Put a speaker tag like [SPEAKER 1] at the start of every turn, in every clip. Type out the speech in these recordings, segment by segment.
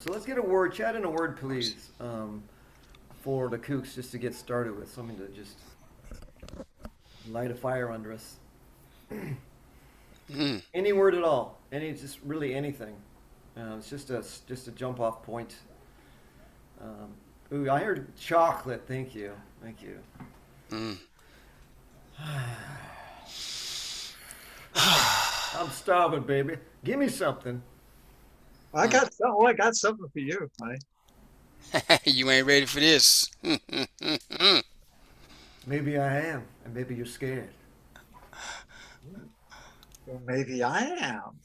[SPEAKER 1] So let's get a word, chat in a word, please, for the Kooks, just to get started with something to just light a fire under us.
[SPEAKER 2] Mm.
[SPEAKER 1] Any word at all, any, just really anything. It's just a jump off point. Ooh, I heard chocolate. Thank you, thank you.
[SPEAKER 2] Mm.
[SPEAKER 1] I'm starving, baby. Give me something.
[SPEAKER 2] Mm.
[SPEAKER 3] I got something for you, Mike.
[SPEAKER 2] You ain't ready for this.
[SPEAKER 1] Maybe I am, and maybe you're scared.
[SPEAKER 3] Well, maybe I am.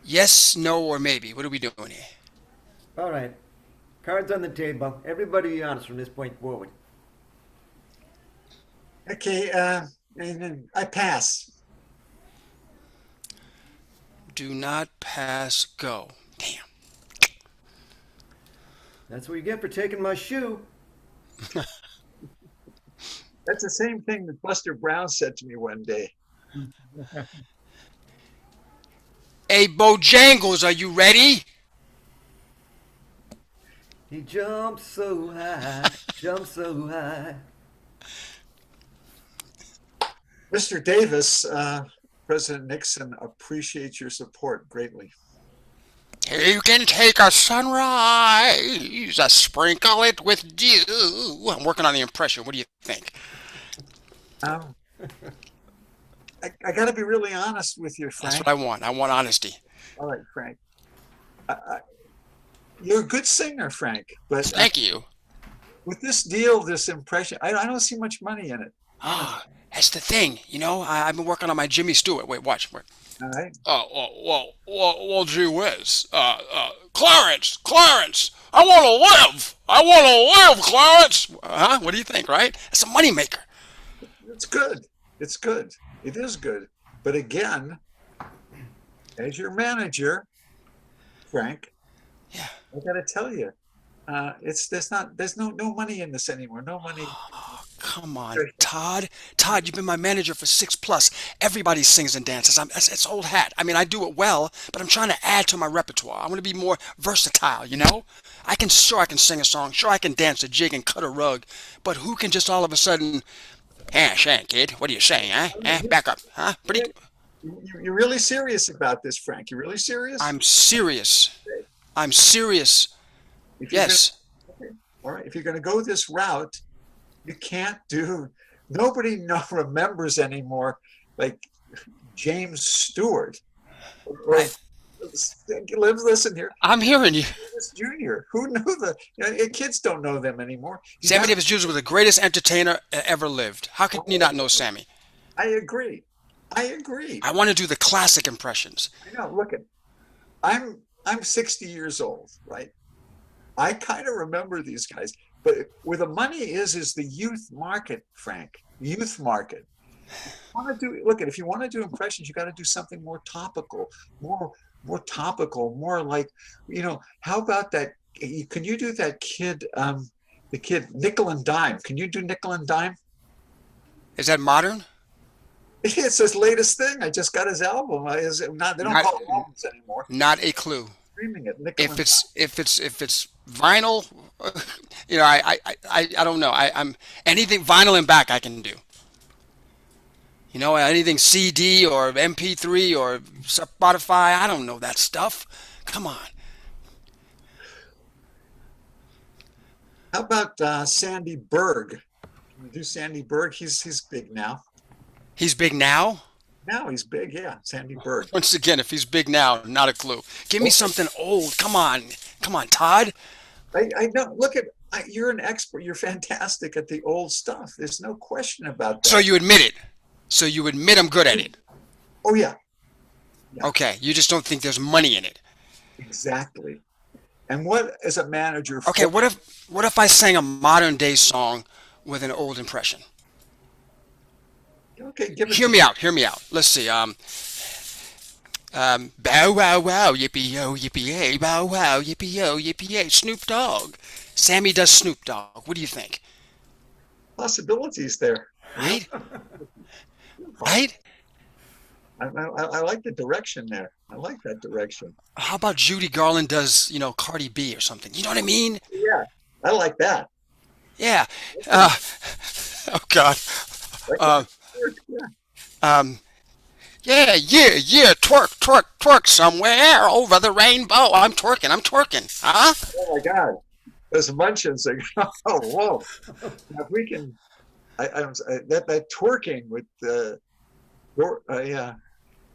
[SPEAKER 2] Yes, no, or maybe. What are we doing here?
[SPEAKER 1] All right, cards on the table. Everybody be honest from this point forward.
[SPEAKER 3] Okay, and then I pass.
[SPEAKER 2] Do not pass go. Damn.
[SPEAKER 1] That's what you get for taking my shoe.
[SPEAKER 3] That's the same thing that Buster Brown said to me one day.
[SPEAKER 2] Hey, Bojangles, are you ready?
[SPEAKER 1] He jumps so high.
[SPEAKER 3] Mr. Davis, President Nixon appreciates your support greatly.
[SPEAKER 2] You can take a sunrise, sprinkle it with dew. I'm working on the impression. What do you think?
[SPEAKER 3] Um, I got to be really honest with you,
[SPEAKER 2] That's
[SPEAKER 3] Frank.
[SPEAKER 2] what I want. I want honesty.
[SPEAKER 3] All right, Frank. I, you're a good singer, Frank, but
[SPEAKER 2] Thank you.
[SPEAKER 3] with this deal, this impression, I don't see much money in it. Honest.
[SPEAKER 2] Ah, that's the thing. I've been working on my Jimmy Stewart. Wait, watch. Wait.
[SPEAKER 3] All right.
[SPEAKER 2] Gee whiz. Clarence, I want to live. I want to live, Clarence. Huh? What do you think, right? That's a moneymaker.
[SPEAKER 3] It's good. It's good. It is good. But again, as your manager, Frank,
[SPEAKER 2] Yeah.
[SPEAKER 3] I got to tell you, there's no money in this anymore. No money.
[SPEAKER 2] Come on, Todd. Todd, you've been my manager for 6 plus. Everybody sings and dances. It's old hat. I mean, I do it well, but I'm trying to add to my repertoire. I want to be more versatile. I can sing a song. Sure, I can dance a jig and cut a rug. But who can just all of a sudden, Shank, kid, what are you saying, huh? Back up, huh?
[SPEAKER 3] You're really serious about this, Frank. You're really serious.
[SPEAKER 2] I'm serious. I'm serious.
[SPEAKER 3] If you're gonna,
[SPEAKER 2] Yes.
[SPEAKER 3] okay, all right. If you're going to go this route, you can't do. Nobody remembers anymore, like James Stewart or
[SPEAKER 2] I,
[SPEAKER 3] listen here.
[SPEAKER 2] I'm hearing you.
[SPEAKER 3] Davis Jr. Who knew kids don't know them anymore. You
[SPEAKER 2] Sammy
[SPEAKER 3] got.
[SPEAKER 2] Davis Jr. was the greatest entertainer ever lived. How can you not know Sammy?
[SPEAKER 3] I agree. I agree.
[SPEAKER 2] I want to do the classic impressions.
[SPEAKER 3] I know. Look at. I'm 60 years old, right? I kind of remember these guys, but where the money is the youth market, Frank. Youth market. Want to do look at if you want to do impressions, you got to do something more topical, more topical, more like How about that? Can you do that kid? The kid nickel and dime. Can you do nickel and dime?
[SPEAKER 2] Is that modern?
[SPEAKER 3] It's his latest thing. I just got his album. Is not they don't
[SPEAKER 2] Not
[SPEAKER 3] call it albums anymore.
[SPEAKER 2] not a clue.
[SPEAKER 3] Streaming it, nickel
[SPEAKER 2] If
[SPEAKER 3] and
[SPEAKER 2] it's vinyl, I don't know. I'm anything vinyl and back I can do. Anything CD or MP3 or Spotify. I don't know that stuff. Come on.
[SPEAKER 3] how about Sandy Berg? Can you do Sandy Berg? He's big now.
[SPEAKER 2] He's big now.
[SPEAKER 3] Now he's big, yeah. Sandy Berg.
[SPEAKER 2] Once again, if he's big now, not a clue. Give me
[SPEAKER 3] Well,
[SPEAKER 2] something old. Come on, Todd.
[SPEAKER 3] I know. Look at you're an expert. You're fantastic at the old stuff. There's no question about
[SPEAKER 2] So
[SPEAKER 3] that.
[SPEAKER 2] you admit it. So you admit I'm good at it.
[SPEAKER 3] Oh yeah, yeah,
[SPEAKER 2] Okay, you just don't think there's money in it.
[SPEAKER 3] exactly. And what as a manager
[SPEAKER 2] Okay,
[SPEAKER 3] for
[SPEAKER 2] what if I sang a modern day song with an old impression?
[SPEAKER 3] okay, give it
[SPEAKER 2] Hear
[SPEAKER 3] to
[SPEAKER 2] me out. Hear me out. Let's see. Bow wow wow yippee yo yippee yay bow wow yippee yo yippee yay Snoop Dogg. Sammy does Snoop Dogg. What do you think?
[SPEAKER 3] possibilities there. Real
[SPEAKER 2] Right? Right?
[SPEAKER 3] I like the direction there. I like that direction.
[SPEAKER 2] How about Judy Garland does, Cardi B or something? You know what I mean?
[SPEAKER 3] Yeah, I like that.
[SPEAKER 2] Yeah. Uh, oh God.
[SPEAKER 3] Like
[SPEAKER 2] Uh,
[SPEAKER 3] yeah.
[SPEAKER 2] um, yeah, yeah, yeah. Twerk, twerk, twerk somewhere over the rainbow. I'm twerking. Huh?
[SPEAKER 3] Oh my God, those munchins. Oh, whoa! If we can, that twerking with the, yeah.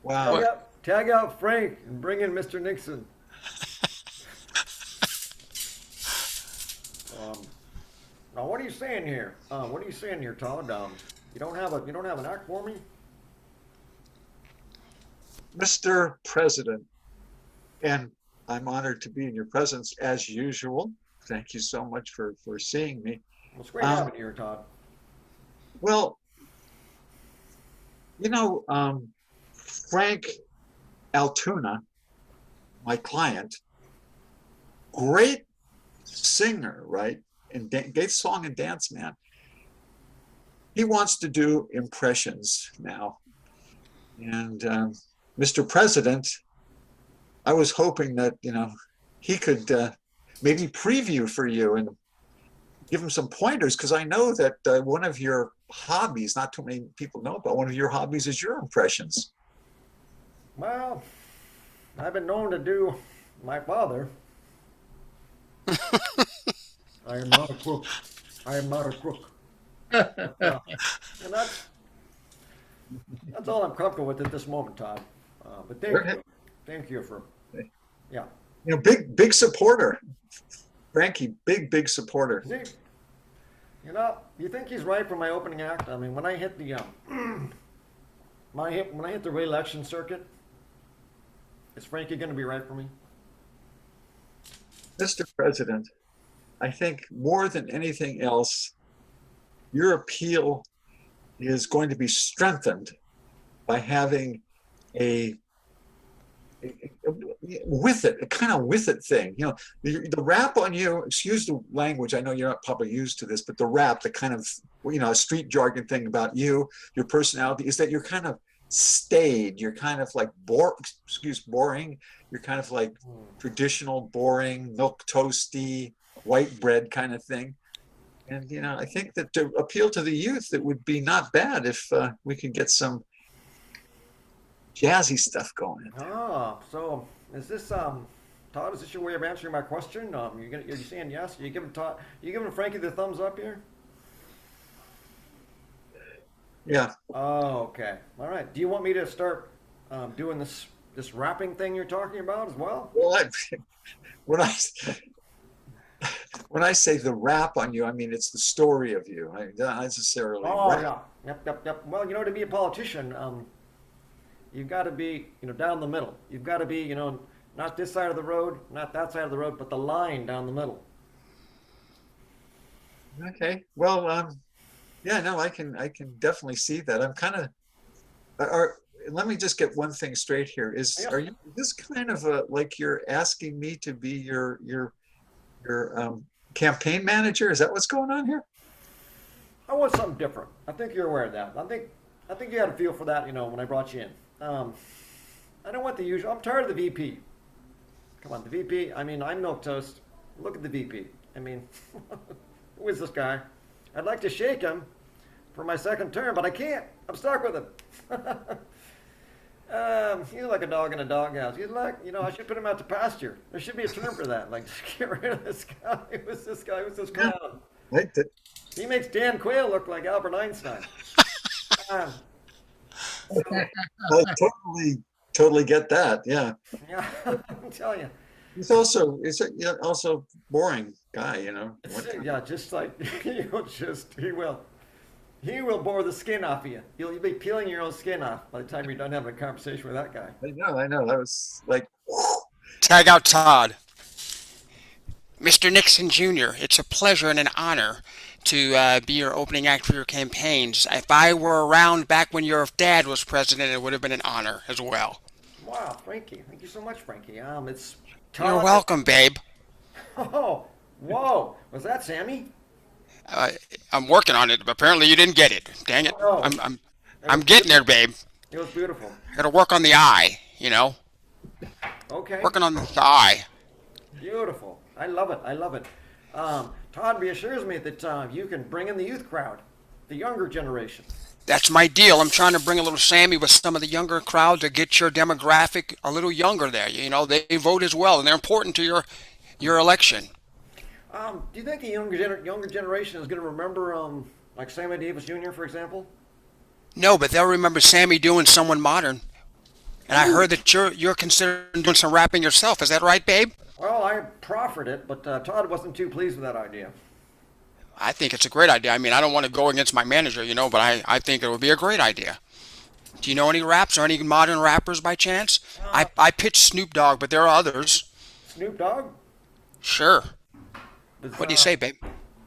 [SPEAKER 3] Wow.
[SPEAKER 1] Tag out Frank and bring in Mr. Nixon. Now, what are you saying here? What are you saying here, Todd? You don't have an act for me?
[SPEAKER 3] Mr. President, and I'm honored to be in your presence as usual. Thank you so much for seeing me.
[SPEAKER 1] Well, it's great having you here, Todd.
[SPEAKER 3] Well, Frank Altuna, my client, great singer, right? And great song and dance man. He wants to do impressions now. And Mr. President, I was hoping that, he could maybe preview for you and give him some pointers, because I know that one of your hobbies, not too many people know about, one of your hobbies is your impressions.
[SPEAKER 1] Well, I've been known to do my father. I am not a crook. I am not a crook. And that's all I'm comfortable with at this moment, Todd. But thank you for, yeah.
[SPEAKER 3] Big supporter, Frankie. Big supporter.
[SPEAKER 1] See, you think he's right for my opening act? I mean, when I hit the when I hit the re-election circuit, is Frankie going to be right for me?
[SPEAKER 3] Mr. President, I think more than anything else, your appeal is going to be strengthened by having a with it thing. The rap on you, excuse the language, I know you're not probably used to this, but the rap, the kind of, a street jargon thing about you, your personality, is that you're kind of staid. You're kind of like boring. You're kind of like traditional, boring, milk toasty, white bread kind of thing. And, I think that to appeal to the youth, it would be not bad if we could get some jazzy stuff going.
[SPEAKER 1] Ah, so is this Todd? Is this your way of answering my question? You're saying yes? You giving Frankie the thumbs up here?
[SPEAKER 3] Yeah.
[SPEAKER 1] Oh, okay. All right. Do you want me to start doing this rapping thing you're talking about as well?
[SPEAKER 3] Well, when I when I say the rap on you, I mean it's the story of you. Not necessarily.
[SPEAKER 1] Oh,
[SPEAKER 3] rap.
[SPEAKER 1] yeah. Yep. Well, to be a politician, you've got to be, down the middle. You've got to be, not this side of the road, not that side of the road, but the line down the middle.
[SPEAKER 3] Okay. Well, yeah, no, I can definitely see that. I'm kind of. Let me just get one thing straight here. Are you this kind of like you're asking me to be your campaign manager? Is that what's going on here?
[SPEAKER 1] I want something different. I think you're aware of that. I think you had a feel for that, when I brought you in. I don't want the usual. I'm tired of the VP. Come on, the VP. I mean, I'm milquetoast. Look at the VP. I mean, who is this guy? I'd like to shake him for my second term, but I can't. I'm stuck with him. He's like a dog in a doghouse. He's like, I should put him out to pasture. There should be a term for that. Like, just get rid of this guy. Who's this guy? Who's this clown? He makes Dan Quayle look like Albert Einstein.
[SPEAKER 3] I totally get that. Yeah.
[SPEAKER 1] Yeah, I'm telling you.
[SPEAKER 3] He's also boring guy.
[SPEAKER 1] Yeah, just like he will bore the skin off of you. You'll be peeling your own skin off by the time you're done having a conversation with that guy.
[SPEAKER 3] I know. That was like.
[SPEAKER 2] Tag out Todd. Mr. Nixon Jr., it's a pleasure and an honor to be your opening act for your campaigns. If I were around back when your dad was president, it would have been an honor as well.
[SPEAKER 1] Wow, Frankie. Thank you so much, Frankie. It's Todd.
[SPEAKER 2] You're welcome, babe.
[SPEAKER 1] Oh, whoa. Was that Sammy?
[SPEAKER 2] I'm working on it, but apparently you didn't get it. Dang it.
[SPEAKER 1] Oh.
[SPEAKER 2] I'm getting there, babe.
[SPEAKER 1] It was beautiful.
[SPEAKER 2] Got to work on the eye, you know,
[SPEAKER 1] Okay.
[SPEAKER 2] working on the eye.
[SPEAKER 1] Beautiful. I love it. I love it. Todd reassures me that you can bring in the youth crowd, the younger generation.
[SPEAKER 2] That's my deal. I'm trying to bring a little Sammy with some of the younger crowd to get your demographic a little younger there. You know, they vote as well, and they're important to your election.
[SPEAKER 1] Do you think the younger generation is going to remember, like Sammy Davis Jr., for example?
[SPEAKER 2] No, but they'll remember Sammy doing someone modern. And I heard that you're considering doing some rapping yourself. Is that right, babe?
[SPEAKER 1] Well, I proffered it, but Todd wasn't too pleased with that idea.
[SPEAKER 2] I think it's a great idea. I mean, I don't want to go against my manager, you know, but I think it would be a great idea. Do you know any raps or any modern rappers by chance? I pitched Snoop Dogg, but there are others.
[SPEAKER 1] Snoop Dogg?
[SPEAKER 2] Sure.
[SPEAKER 1] Does,
[SPEAKER 2] What do you say, babe?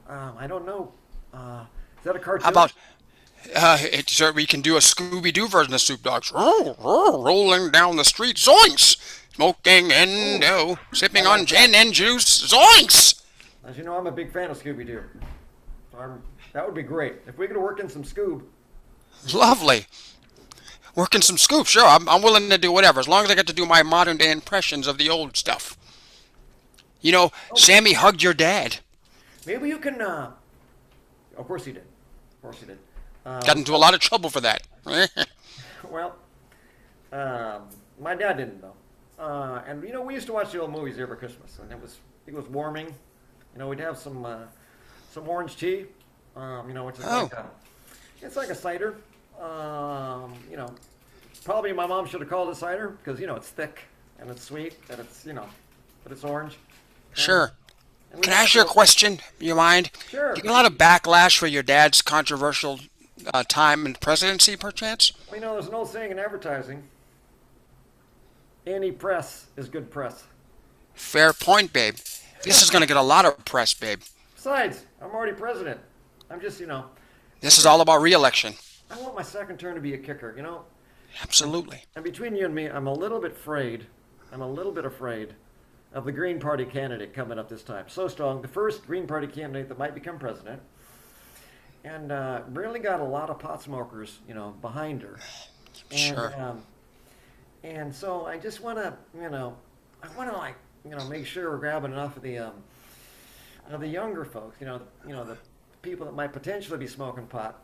[SPEAKER 1] I don't know. Is that a cartoon?
[SPEAKER 2] How about we can do a Scooby Doo version of Snoop Dogg's rolling down the street, zoinks! Smoking and sipping on gin and juice, zoinks!
[SPEAKER 1] As you know, I'm a big fan of Scooby Doo. That would be great. If we could work in some Scoob.
[SPEAKER 2] Lovely. Working some Scoop, sure. I'm willing to do whatever, as long as I get to do my modern day impressions of the old stuff. You know, Sammy hugged your dad.
[SPEAKER 1] Maybe you can, of course he did. Of course he did.
[SPEAKER 2] Got into a lot of trouble for that.
[SPEAKER 1] Well, my dad didn't though. And you know, we used to watch the old movies every Christmas, and it was warming. You know, we'd have some orange tea. You know, which is it's like a cider. You know, probably my mom should have called it cider because you know it's thick and it's sweet and it's but it's orange.
[SPEAKER 2] Sure.
[SPEAKER 1] And
[SPEAKER 2] Can I ask you a question? You mind?
[SPEAKER 1] Sure.
[SPEAKER 2] You get a lot of backlash for your dad's controversial time in presidency, perchance?
[SPEAKER 1] Well, you know, there's an old saying in advertising: any press is good press.
[SPEAKER 2] Fair point, babe. This is going to get a lot of press, babe.
[SPEAKER 1] Besides, I'm already president. I'm just,
[SPEAKER 2] This is all about re-election.
[SPEAKER 1] I want my second term to be a kicker, you know?
[SPEAKER 2] Absolutely.
[SPEAKER 1] And between you and me, I'm a little bit afraid of the Green Party candidate coming up this time. So strong, the first Green Party candidate that might become president. And really got a lot of pot smokers, behind her. And,
[SPEAKER 2] Sure.
[SPEAKER 1] And so I just want to, make sure we're grabbing enough of the younger folks, the people that might potentially be smoking pot.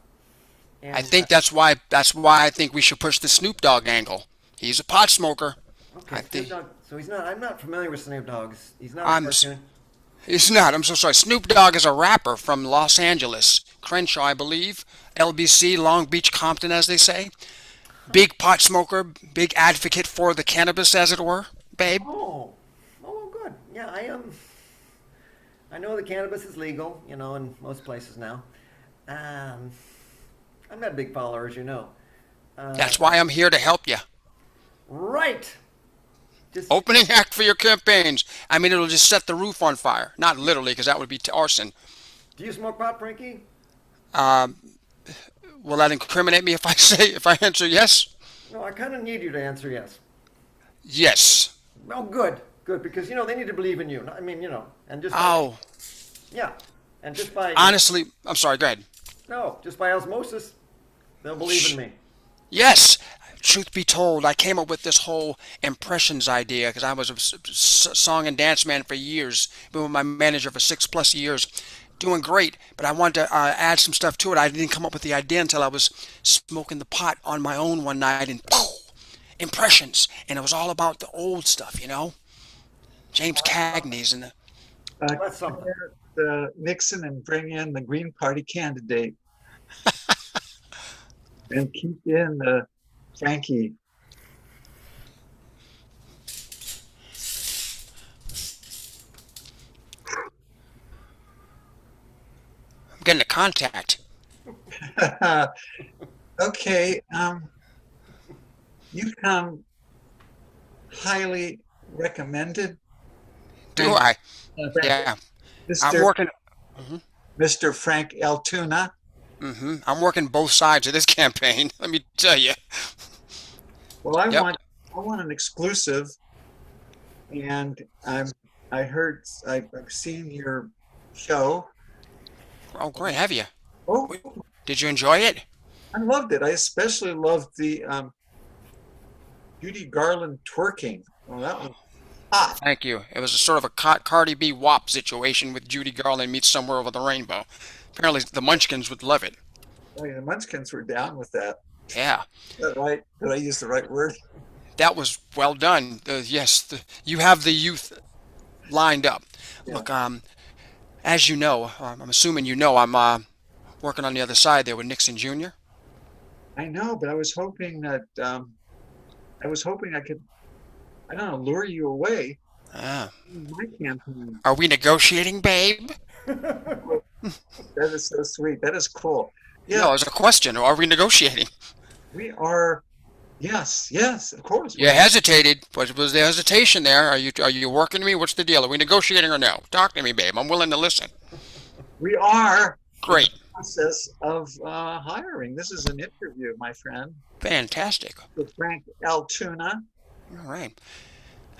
[SPEAKER 1] And,
[SPEAKER 2] I think that's why I think we should push the Snoop Dogg angle. He's a pot smoker.
[SPEAKER 1] okay,
[SPEAKER 2] I think
[SPEAKER 1] Snoop Dogg. So he's not. I'm not familiar with Snoop Dogg. He's not.
[SPEAKER 2] I'm
[SPEAKER 1] a
[SPEAKER 2] s-
[SPEAKER 1] cartoon.
[SPEAKER 2] he's not. I'm so sorry. Snoop Dogg is a rapper from Los Angeles, Crenshaw, I believe. LBC, Long Beach, Compton, as they say. Big pot smoker, big advocate for the cannabis, as it were, babe.
[SPEAKER 1] Oh, good. Yeah, I am. I know that cannabis is legal, in most places now. I'm not a big follower, as you know.
[SPEAKER 2] That's why I'm here to help you.
[SPEAKER 1] Right. Just
[SPEAKER 2] Opening act for your campaigns. I mean, it'll just set the roof on fire. Not literally, because that would be arson.
[SPEAKER 1] do you smoke pot, Frankie?
[SPEAKER 2] Will that incriminate me if I answer yes?
[SPEAKER 1] No, I kind of need you to answer yes.
[SPEAKER 2] Yes.
[SPEAKER 1] Oh, good, because they need to believe in you. I mean, and just
[SPEAKER 2] Oh,
[SPEAKER 1] yeah, and just by
[SPEAKER 2] honestly, I'm sorry. Go ahead.
[SPEAKER 1] no, just by osmosis, they'll believe in me.
[SPEAKER 2] Yes. Truth be told, I came up with this whole impressions idea because I was a song and dance man for years. Been with my manager for 6+ years. Doing great, but I wanted to add some stuff to it. I didn't come up with the idea until I was smoking the pot on my own one night and impressions. And it was all about the old stuff, James Cagney's and the...
[SPEAKER 1] That's something.
[SPEAKER 3] Nixon and bring in the Green Party candidate and keep in Frankie.
[SPEAKER 2] I'm getting a contact.
[SPEAKER 3] Okay, you come highly recommended.
[SPEAKER 2] Do
[SPEAKER 3] And,
[SPEAKER 2] I?
[SPEAKER 3] Frank-
[SPEAKER 2] Yeah. I'm
[SPEAKER 3] Mr.
[SPEAKER 2] working.
[SPEAKER 3] Mr. Frank Altuna.
[SPEAKER 2] I'm working both sides of this campaign. Let me tell you.
[SPEAKER 3] Well, I
[SPEAKER 2] Yep.
[SPEAKER 3] want an exclusive, and I've seen your show.
[SPEAKER 2] Oh, great. Have you?
[SPEAKER 3] Oh,
[SPEAKER 2] Did you enjoy it?
[SPEAKER 3] I loved it. I especially loved the Judy Garland twerking. Well, that was hot.
[SPEAKER 2] Thank you. It was a sort of a Cardi B WAP situation with Judy Garland meets Somewhere Over the Rainbow. Apparently, the Munchkins would love it.
[SPEAKER 3] Oh, yeah, the Munchkins were down with that.
[SPEAKER 2] Yeah,
[SPEAKER 3] Is that right? Did I use the right word?
[SPEAKER 2] that was well done. Yes, you have the youth lined up.
[SPEAKER 3] Yeah.
[SPEAKER 2] Look, as you know, I'm assuming you know, I'm working on the other side there with Nixon Jr.
[SPEAKER 3] I know, but I was hoping that I could, I don't know, lure you away
[SPEAKER 2] Ah.
[SPEAKER 3] in my campaign.
[SPEAKER 2] Are we negotiating, babe?
[SPEAKER 3] That is so sweet. That is cool.
[SPEAKER 2] No,
[SPEAKER 3] Yeah,
[SPEAKER 2] it's a question. Are we negotiating?
[SPEAKER 3] we are. Yes, yes, of course.
[SPEAKER 2] You hesitated. Was there hesitation there? Are you working to me? What's the deal? Are we negotiating or no? Talk to me, babe. I'm willing to listen.
[SPEAKER 3] We are in the
[SPEAKER 2] Great.
[SPEAKER 3] process of hiring. This is an interview, my friend,
[SPEAKER 2] Fantastic.
[SPEAKER 3] with Frank Altuna.
[SPEAKER 2] All right.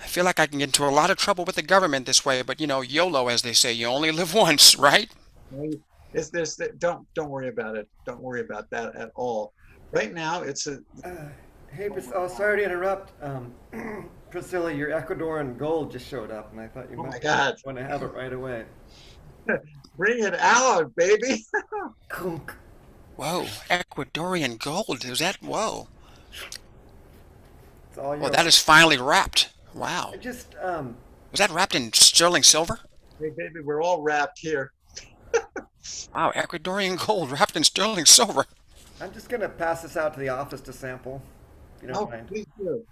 [SPEAKER 2] I feel like I can get into a lot of trouble with the government this way, but YOLO, as they say, you only live once, right?
[SPEAKER 3] Is this don't worry about it. Don't worry about that at all. Right now, it's a
[SPEAKER 1] Hey, sorry to interrupt. Priscilla, your Ecuadorian gold just showed up, and I thought you
[SPEAKER 3] oh my
[SPEAKER 1] might
[SPEAKER 3] God.
[SPEAKER 1] want to have it right away.
[SPEAKER 3] Bring it out, baby.
[SPEAKER 1] Kook.
[SPEAKER 2] Whoa, Ecuadorian gold. Is that, whoa.
[SPEAKER 1] It's all
[SPEAKER 2] Well,
[SPEAKER 1] yours.
[SPEAKER 2] that is finally wrapped. Wow.
[SPEAKER 1] I just,
[SPEAKER 2] Was that wrapped in sterling silver?
[SPEAKER 3] Hey, baby, we're all wrapped here.
[SPEAKER 2] Wow, Ecuadorian gold wrapped in sterling silver.
[SPEAKER 1] I'm just gonna pass this out to the office to sample. If you don't
[SPEAKER 3] Oh,
[SPEAKER 1] mind.
[SPEAKER 3] please do.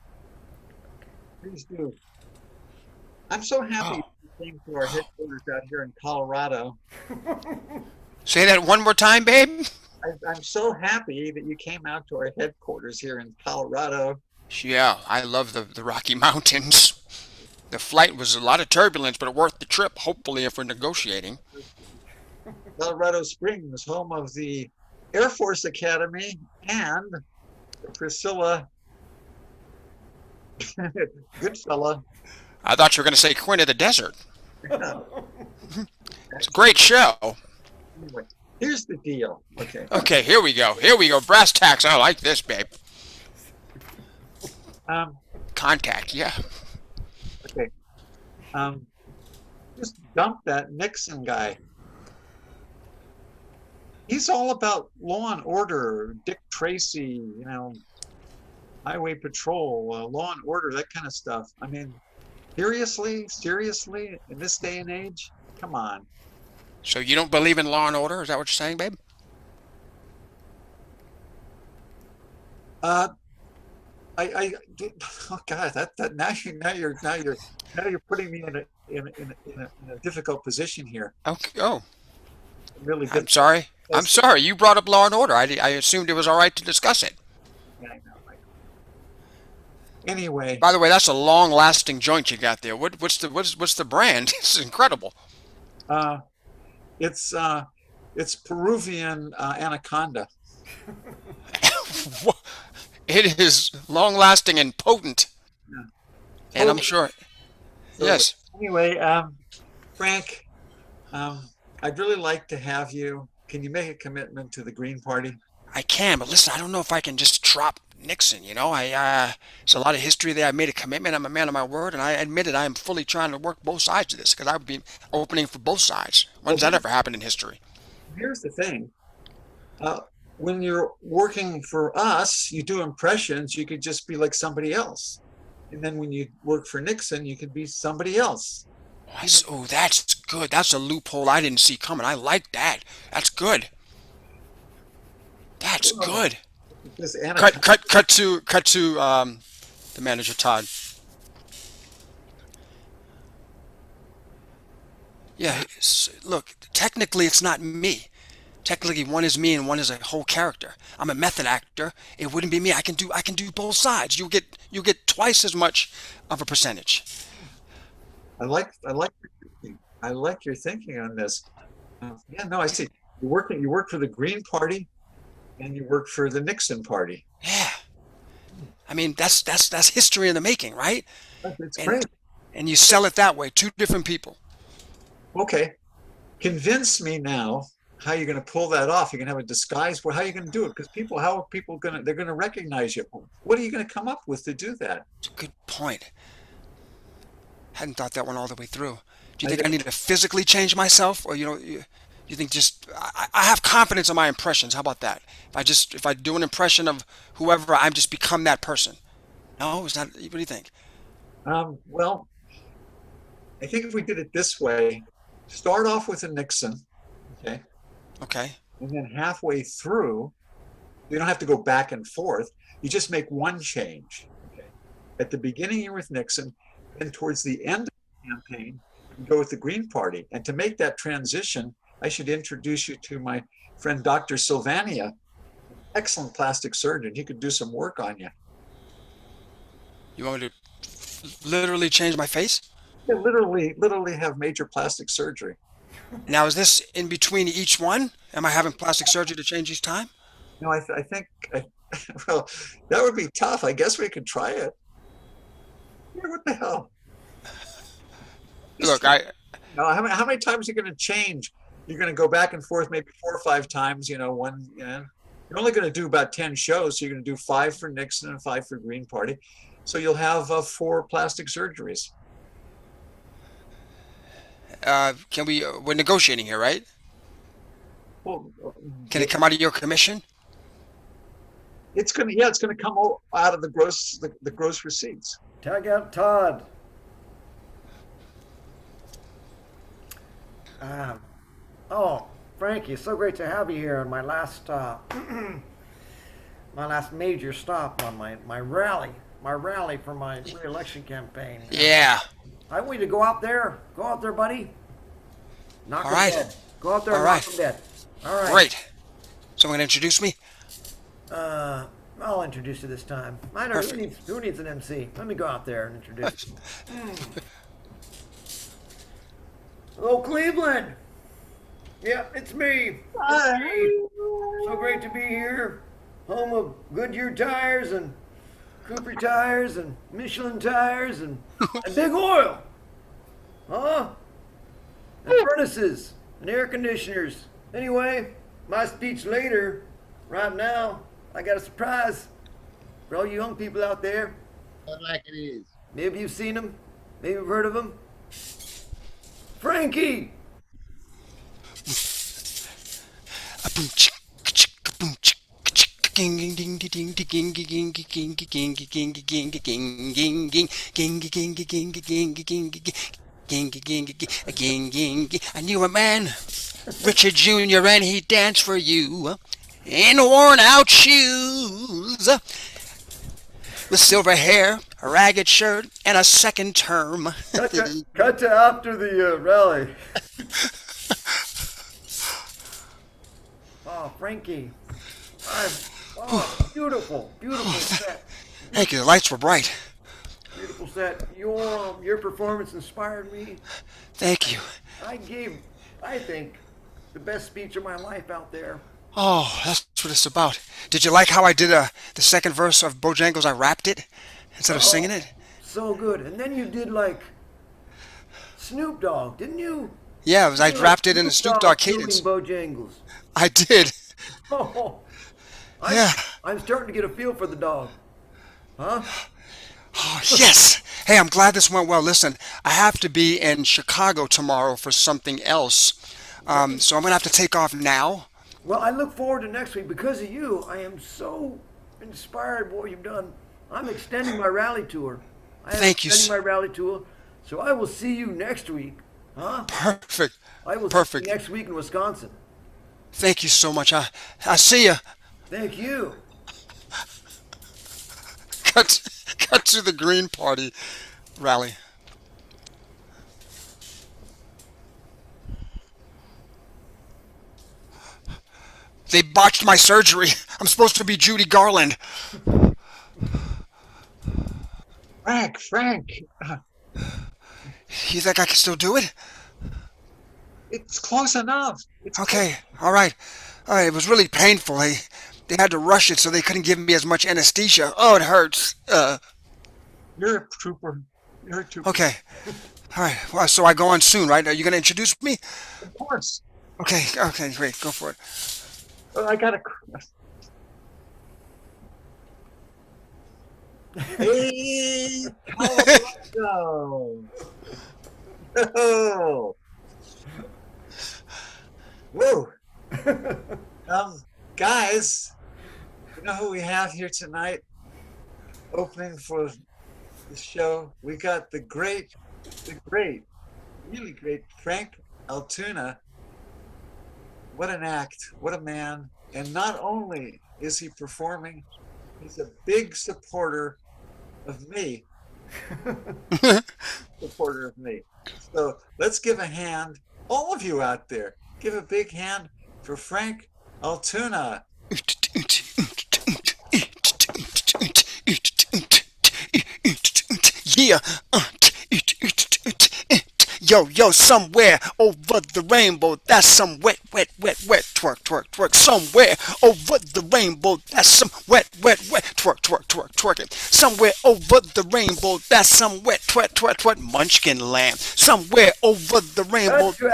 [SPEAKER 3] Please do. I'm so happy
[SPEAKER 2] Oh.
[SPEAKER 3] you came to our headquarters out here in Colorado.
[SPEAKER 2] Say that one more time, babe.
[SPEAKER 3] I'm so happy that you came out to our headquarters here in Colorado.
[SPEAKER 2] Yeah, I love the Rocky Mountains. The flight was a lot of turbulence, but worth the trip, hopefully, if we're negotiating.
[SPEAKER 3] Colorado Springs, home of the Air Force Academy and the Priscilla Goodfella.
[SPEAKER 2] I thought you were going to say Queen of the Desert. It's a great show.
[SPEAKER 3] Anyway, here's the deal. Okay.
[SPEAKER 2] Okay, here we go. Here we go. Brass tacks. I like this, babe.
[SPEAKER 3] Um,
[SPEAKER 2] Contact, yeah.
[SPEAKER 3] okay. Just dump that Nixon guy. He's all about law and order, Dick Tracy, highway patrol, law and order, that kind of stuff. I mean, seriously, in this day and age, come on.
[SPEAKER 2] So you don't believe in law and order? Is that what you're saying, babe?
[SPEAKER 3] Uh, oh God, that now you're putting me in a difficult position here.
[SPEAKER 2] Okay. Oh,
[SPEAKER 3] Really
[SPEAKER 2] I'm
[SPEAKER 3] good.
[SPEAKER 2] sorry. I'm sorry. You brought up law and order. I assumed it was all right to discuss it.
[SPEAKER 3] I know. Anyway,
[SPEAKER 2] By the way, that's a long-lasting joint you got there. What's the brand? It's incredible.
[SPEAKER 3] uh, it's Peruvian anaconda.
[SPEAKER 2] It is long-lasting and potent,
[SPEAKER 3] Yeah.
[SPEAKER 2] and I'm
[SPEAKER 3] Totally.
[SPEAKER 2] sure.
[SPEAKER 3] So,
[SPEAKER 2] Yes.
[SPEAKER 3] anyway, Frank, I'd really like to have you. Can you make a commitment to the Green Party?
[SPEAKER 2] I can, but listen, I don't know if I can just drop Nixon. There's a lot of history there. I made a commitment. I'm a man of my word, and I admitted I am fully trying to work both sides of this because I would be opening for both sides. When's that ever happened in history?
[SPEAKER 3] Here's the thing. Uh, when you're working for us, you do impressions, you could just be like somebody else. And then when you work for Nixon, you could be somebody else.
[SPEAKER 2] Oh, that's good. That's a loophole I didn't see coming. I like that. That's good. That's good.
[SPEAKER 3] This
[SPEAKER 2] Cut to the manager Todd. Yeah, look, technically it's not me. Technically one is me and one is a whole character. I'm a method actor. It wouldn't be me. I can do both sides. You get twice as much of a percentage.
[SPEAKER 3] I like your thinking on this. Yeah, no, I see. You work for the Green Party, and you work for the Nixon Party.
[SPEAKER 2] Yeah. I mean, that's history in the making, right?
[SPEAKER 3] It's
[SPEAKER 2] And
[SPEAKER 3] great.
[SPEAKER 2] and you sell it that way. Two different people.
[SPEAKER 3] Okay, convince me now how you're going to pull that off. You're going to have a disguise. Well, how are you going to do it? Because people, how are people going to? They're going to recognize you. What are you going to come up with to do that?
[SPEAKER 2] It's a good point. Hadn't thought that one all the way through. Do you
[SPEAKER 3] I,
[SPEAKER 2] think I need to physically change myself, or you think just I have confidence in my impressions? How about that? If I do an impression of whoever, I'm just become that person. No, is that what do you think?
[SPEAKER 3] well, I think if we did it this way, start off with a Nixon, okay,
[SPEAKER 2] Okay.
[SPEAKER 3] and then halfway through, you don't have to go back and forth. You just make one change. Okay, at the beginning you're with Nixon, and towards the end of the campaign, you go with the Green Party. And to make that transition, I should introduce you to my friend Dr. Sylvania, excellent plastic surgeon. He could do some work on you.
[SPEAKER 2] You want me to literally change my face?
[SPEAKER 3] You literally have major plastic surgery.
[SPEAKER 2] Now, is this in between each one? Am I having plastic surgery to change each time?
[SPEAKER 3] No, I think, well, that would be tough. I guess we could try it. Yeah, what the hell?
[SPEAKER 2] Look,
[SPEAKER 3] No, how many times are you going to change? You're going to go back and forth maybe 4 or 5 times, one, you're only going to do about 10 shows. So you're going to do 5 for Nixon and 5 for Green Party. So you'll have 4 plastic surgeries.
[SPEAKER 2] we're negotiating here, right?
[SPEAKER 3] Well,
[SPEAKER 2] Can it come out of your commission?
[SPEAKER 3] it's going to come out of the gross receipts.
[SPEAKER 1] Tag out Todd. Oh, Frankie, it's so great to have you here on my last my last major stop on my rally for my re-election campaign.
[SPEAKER 2] Yeah.
[SPEAKER 1] I want you to go out there, buddy. Knock
[SPEAKER 2] All
[SPEAKER 1] him
[SPEAKER 2] right.
[SPEAKER 1] dead. Go out there and
[SPEAKER 2] All
[SPEAKER 1] knock
[SPEAKER 2] right.
[SPEAKER 1] him dead. All right.
[SPEAKER 2] Great. Someone gonna introduce me?
[SPEAKER 1] I'll introduce you this time. I know who needs an MC. Let me go out there and introduce you. Hello, Cleveland. Yeah, it's me. It's me. So great to be here. Home of Goodyear tires and Cooper tires and Michelin tires and Big Oil. Huh? And furnaces and air conditioners. Anyway, my speech later. Right now, I got a surprise for all you young people out there.
[SPEAKER 4] Like it is.
[SPEAKER 1] Maybe you've seen him. Maybe you've heard of him. Frankie!
[SPEAKER 2] I knew a man, Richard Jr., and he danced for you in worn out shoes, with silver hair, a ragged shirt, and a second term.
[SPEAKER 1] Cut to after the rally. Oh, Frankie. Beautiful set.
[SPEAKER 2] Thank you. The lights were bright.
[SPEAKER 1] Beautiful set. Your performance inspired me.
[SPEAKER 2] Thank you.
[SPEAKER 1] I gave, I think, the best speech of my life out there.
[SPEAKER 2] Oh, that's what it's about. Did you like how I did the second verse of Bojangles? I rapped it instead of singing it.
[SPEAKER 1] So good. And then you did like Snoop Dogg, didn't you?
[SPEAKER 2] Yeah, I rapped it in a Snoop Dogg cadence.
[SPEAKER 1] Bojangles.
[SPEAKER 2] I did.
[SPEAKER 1] Oh,
[SPEAKER 2] Yeah.
[SPEAKER 1] I'm starting to get a feel for the dog. Huh?
[SPEAKER 2] Oh, yes. Hey, I'm glad this went well. Listen, I have to be in Chicago tomorrow for something else. So I'm going to have to take off now.
[SPEAKER 1] Well, I look forward to next week. Because of you, I am so inspired by what you've done. I'm extending my rally tour.
[SPEAKER 2] Thank you,
[SPEAKER 1] extending
[SPEAKER 2] sir.
[SPEAKER 1] my rally tour. So I will see you next week. Huh?
[SPEAKER 2] Perfect.
[SPEAKER 1] I will
[SPEAKER 2] Perfect.
[SPEAKER 1] see you next week in Wisconsin.
[SPEAKER 2] Thank you so much. I see ya.
[SPEAKER 1] Thank you.
[SPEAKER 2] Cut to the Green Party rally. They botched my surgery. I'm supposed to be Judy Garland.
[SPEAKER 3] Frank,
[SPEAKER 2] You think I can still do it?
[SPEAKER 3] it's close enough.
[SPEAKER 2] Okay, all right. It was really painful. They had to rush it so they couldn't give me as much anesthesia. Oh, it hurts.
[SPEAKER 3] You're a trooper.
[SPEAKER 2] Okay. All right. Well, so I go on soon, right? Are you going to introduce me?
[SPEAKER 3] Of course.
[SPEAKER 2] Okay, great. Go for it.
[SPEAKER 3] Oh, I gotta. Hey, Colorado. Oh, whoa. Um, guys, you know who we have here tonight? Opening for the show. We got the great, really great Frank Altuna. What an act. What a man. And not only is he performing, he's a big of me, supporter of me. So let's give a hand, all of you out there, give a big hand for Frank Altuna.
[SPEAKER 2] Yeah. Yo, somewhere over the rainbow, that's some wet, twerk. Somewhere over the rainbow, that's some wet, twerking. Somewhere over the rainbow, that's some wet, munchkin land. Somewhere over the rainbow.
[SPEAKER 1] Cut to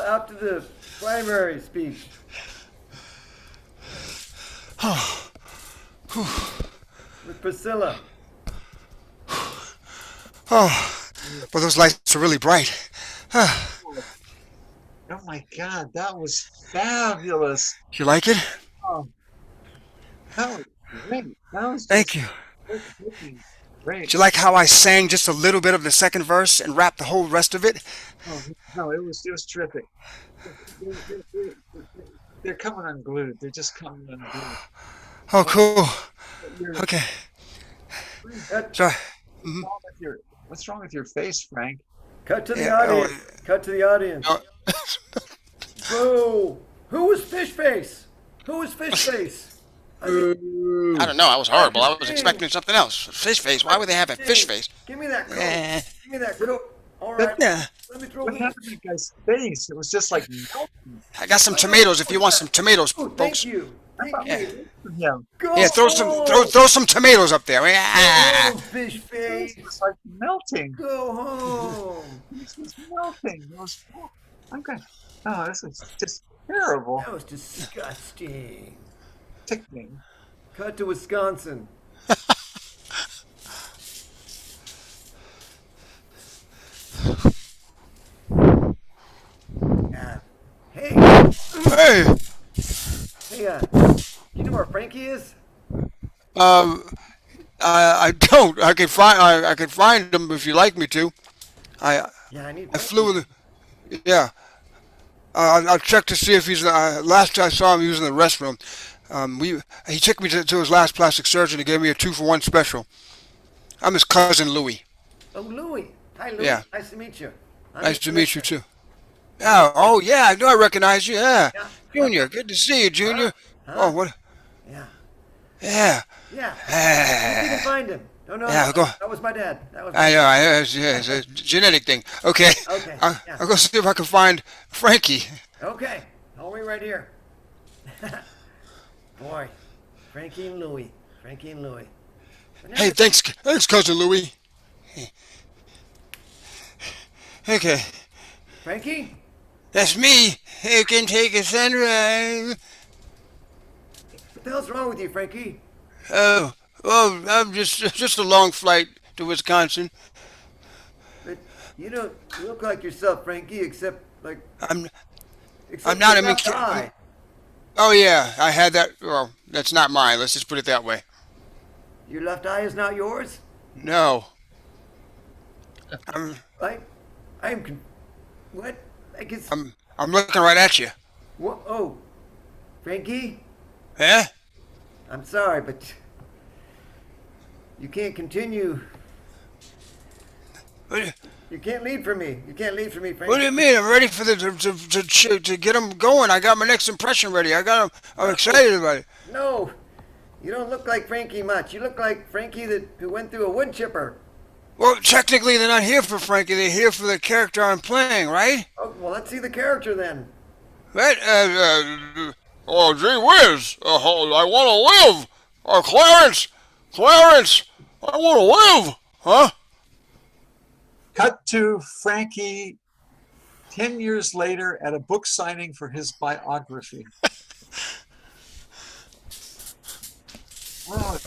[SPEAKER 1] after the primary speech. With Priscilla.
[SPEAKER 2] Oh, but those lights are really bright.
[SPEAKER 3] Oh my God, that was fabulous.
[SPEAKER 2] You like it?
[SPEAKER 3] Oh, that was great. That was
[SPEAKER 2] Thank
[SPEAKER 3] just
[SPEAKER 2] you.
[SPEAKER 3] great.
[SPEAKER 2] Did you like how I sang just a little bit of the second verse and rapped the whole rest of it?
[SPEAKER 3] Oh no, it was terrific. They're coming unglued. They're just coming unglued.
[SPEAKER 2] Oh, cool.
[SPEAKER 3] You're,
[SPEAKER 2] Okay.
[SPEAKER 1] Cut,
[SPEAKER 2] Sorry.
[SPEAKER 3] what's wrong with your face, Frank?
[SPEAKER 1] cut to the
[SPEAKER 2] Yeah,
[SPEAKER 1] audience. Cut to the audience.
[SPEAKER 2] oh,
[SPEAKER 1] Boo! Who was Fish Face? Who was Fish Face? I mean,
[SPEAKER 2] I don't know. I was horrible. I was
[SPEAKER 1] Hey.
[SPEAKER 2] expecting something else. Fish face. Why would they have a fish face?
[SPEAKER 1] Give me that coat.
[SPEAKER 2] Eh,
[SPEAKER 1] Give me that coat. All right.
[SPEAKER 2] yeah.
[SPEAKER 1] Let me throw
[SPEAKER 3] What
[SPEAKER 1] this.
[SPEAKER 3] happened to that guy's face? It was just like melting.
[SPEAKER 2] I got some tomatoes if you want some tomatoes,
[SPEAKER 1] Oh,
[SPEAKER 2] folks.
[SPEAKER 1] thank you. Thank
[SPEAKER 2] Yeah.
[SPEAKER 1] you.
[SPEAKER 3] Yeah,
[SPEAKER 1] Go
[SPEAKER 2] Yeah, throw some tomatoes up there.
[SPEAKER 1] Go
[SPEAKER 2] Ah.
[SPEAKER 1] home, Fish Face.
[SPEAKER 3] it was like melting.
[SPEAKER 1] Go home.
[SPEAKER 3] It was melting. It was. I'm going. Oh, this is just terrible.
[SPEAKER 1] That was disgusting.
[SPEAKER 3] Tickling.
[SPEAKER 1] Cut to Wisconsin. Hey,
[SPEAKER 2] Hey.
[SPEAKER 1] hey, you know where Frankie is?
[SPEAKER 2] Um. I don't. I can find them if you like me to. I
[SPEAKER 1] Yeah, I need
[SPEAKER 2] I
[SPEAKER 1] Frankie.
[SPEAKER 2] flew with. Yeah. I'll check to see if he's. Last I saw him, he was in the restroom. He took me to his last plastic surgeon. He gave me a 2-for-1 special. I'm his cousin Louie.
[SPEAKER 1] Oh, Louie. Hi, Louie.
[SPEAKER 2] Yeah.
[SPEAKER 1] Nice to meet you. I'm
[SPEAKER 2] Nice
[SPEAKER 1] his
[SPEAKER 2] to meet you
[SPEAKER 1] commissioner.
[SPEAKER 2] too. Oh yeah, I knew I recognized you. Yeah,
[SPEAKER 1] Yeah.
[SPEAKER 2] Junior, good to see you, Junior.
[SPEAKER 1] Huh?
[SPEAKER 2] Oh what?
[SPEAKER 1] Yeah.
[SPEAKER 2] Yeah.
[SPEAKER 1] Yeah. You didn't
[SPEAKER 2] Ah,
[SPEAKER 1] find him. No, no.
[SPEAKER 2] yeah. Go.
[SPEAKER 1] That was my dad. That was
[SPEAKER 2] I know. It's a genetic thing. Okay.
[SPEAKER 1] Okay, yeah.
[SPEAKER 2] I'll go see if I can find Frankie.
[SPEAKER 1] Okay. Hold me right here. Boy. Frankie and Louie. Frankie and Louie. But now
[SPEAKER 2] Hey, thanks, cousin Louie. Okay,
[SPEAKER 1] Frankie?
[SPEAKER 2] that's me. You can take a sunrise.
[SPEAKER 1] What the hell's wrong with you, Frankie?
[SPEAKER 2] Oh, well, I'm just a long flight to Wisconsin.
[SPEAKER 1] But you don't look like yourself, Frankie, except
[SPEAKER 2] I'm
[SPEAKER 1] except
[SPEAKER 2] not
[SPEAKER 1] your
[SPEAKER 2] a
[SPEAKER 1] left
[SPEAKER 2] mechanic.
[SPEAKER 1] eye.
[SPEAKER 2] Oh yeah, I had that. Well, that's not mine. Let's just put it that way.
[SPEAKER 1] Your left eye is not yours?
[SPEAKER 2] No. I'm
[SPEAKER 1] I'm what? I guess
[SPEAKER 2] I'm looking right at you.
[SPEAKER 1] what oh. Frankie?
[SPEAKER 2] Yeah?
[SPEAKER 1] I'm sorry, but you can't continue.
[SPEAKER 2] What,
[SPEAKER 1] You can't lead for me. You can't lead for me, Frankie.
[SPEAKER 2] what do you mean? I'm ready for to get them going. I got my next impression ready. I'm excited about it.
[SPEAKER 1] No, you don't look like Frankie much. You look like Frankie who went through a wood chipper.
[SPEAKER 2] Well, technically they're not here for Frankie. They're here for the character I'm playing, right?
[SPEAKER 1] Oh, well, let's see the character then.
[SPEAKER 2] Right? Oh, gee whiz! I want to live. Clarence, I want to live. Huh?
[SPEAKER 3] Cut to Frankie 10 years later at a book signing for his biography. Oh,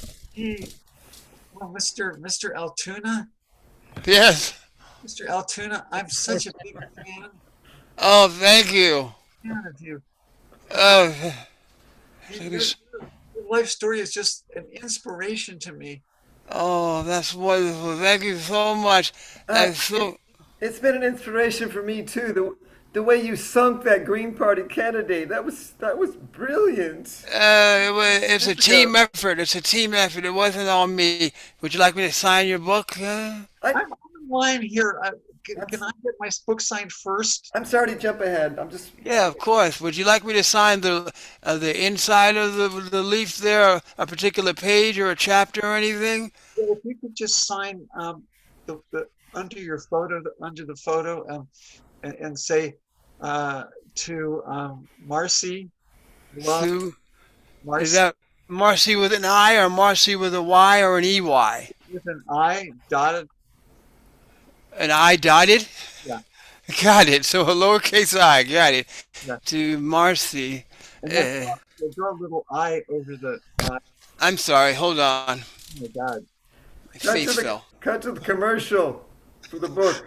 [SPEAKER 3] Mr. Altuna,
[SPEAKER 2] Yes.
[SPEAKER 3] Mr. Altuna, I'm such a big
[SPEAKER 2] Oh, thank you.
[SPEAKER 3] fan of you.
[SPEAKER 2] Oh,
[SPEAKER 3] Your life story is just an inspiration to me.
[SPEAKER 2] oh, that's wonderful. Thank you so much.
[SPEAKER 1] Uh,
[SPEAKER 2] That's
[SPEAKER 1] it,
[SPEAKER 2] so.
[SPEAKER 1] it's been an inspiration for me too. The way you sunk that Green Party candidate, that was brilliant.
[SPEAKER 2] It's a
[SPEAKER 1] Years ago.
[SPEAKER 2] team effort. It's a team effort. It wasn't on me. Would you like me to sign your book?
[SPEAKER 1] I,
[SPEAKER 3] I'm online here.
[SPEAKER 1] I'm,
[SPEAKER 3] Can I get my book signed first?
[SPEAKER 1] I'm sorry to jump ahead. I'm just
[SPEAKER 2] Yeah, of course. Would you like me to sign the inside of the leaf there, a particular page or a chapter or anything?
[SPEAKER 3] Well, if you could just sign the under your photo, under the photo, and say to Marcy, love
[SPEAKER 2] Sue, is
[SPEAKER 3] Marcy
[SPEAKER 2] that Marcy with an I or Marcy with a Y or an EY?
[SPEAKER 3] with an I dotted.
[SPEAKER 2] An I dotted?
[SPEAKER 3] Yeah,
[SPEAKER 2] Got it. So a lowercase I. Got it.
[SPEAKER 3] yeah.
[SPEAKER 2] To Marcy.
[SPEAKER 3] And then
[SPEAKER 2] Uh,
[SPEAKER 3] draw a little I over the.
[SPEAKER 2] I'm sorry. Hold on.
[SPEAKER 3] Oh my God.
[SPEAKER 2] My
[SPEAKER 1] cut to
[SPEAKER 2] face
[SPEAKER 1] the
[SPEAKER 2] fell.
[SPEAKER 1] cut to the commercial for the book.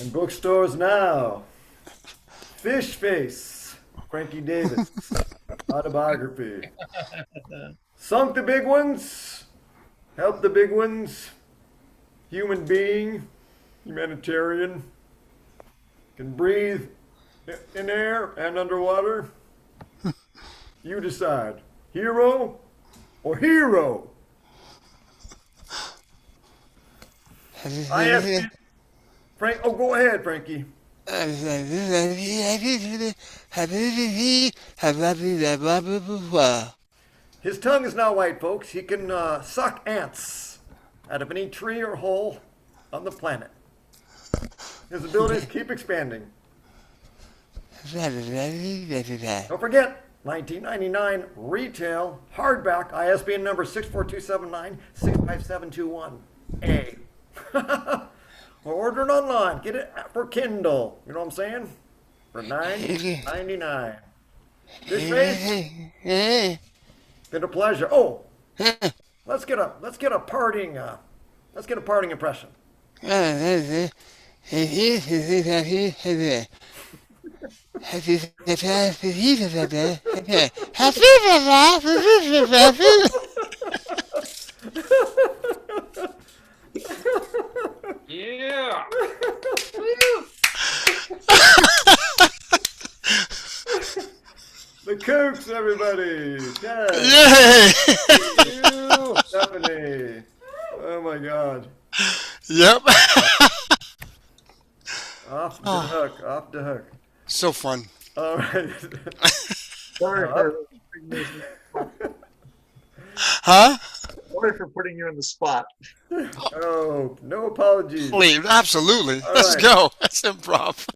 [SPEAKER 1] In bookstores now. Fish Face, Frankie Davis, autobiography. Sunk the big ones, help the big ones. Human being, humanitarian, can breathe in air and underwater. You decide, hero or hero. I ask you, Frank. Oh, go ahead, Frankie. His tongue is now white, folks. He can suck ants out of any tree or hole on the planet. His abilities keep expanding. Don't forget, 1999 retail hardback ISBN number 64279-65721A. Or order it online. Get it for Kindle. You know what I'm saying? For $9.99. This face, been a pleasure. Oh, let's get a parting impression.
[SPEAKER 4] Yeah.
[SPEAKER 1] The Kooks, everybody. Yes.
[SPEAKER 2] Yay!
[SPEAKER 1] You, Stephanie. Oh my God.
[SPEAKER 2] Yep.
[SPEAKER 1] Off the hook. Off the hook.
[SPEAKER 2] So fun.
[SPEAKER 1] All right.
[SPEAKER 3] Sorry
[SPEAKER 2] Huh?
[SPEAKER 3] putting you in the spot.
[SPEAKER 1] Oh, no apologies.
[SPEAKER 2] Please, absolutely.
[SPEAKER 1] All
[SPEAKER 2] Let's
[SPEAKER 1] right.
[SPEAKER 2] go. Let's improv.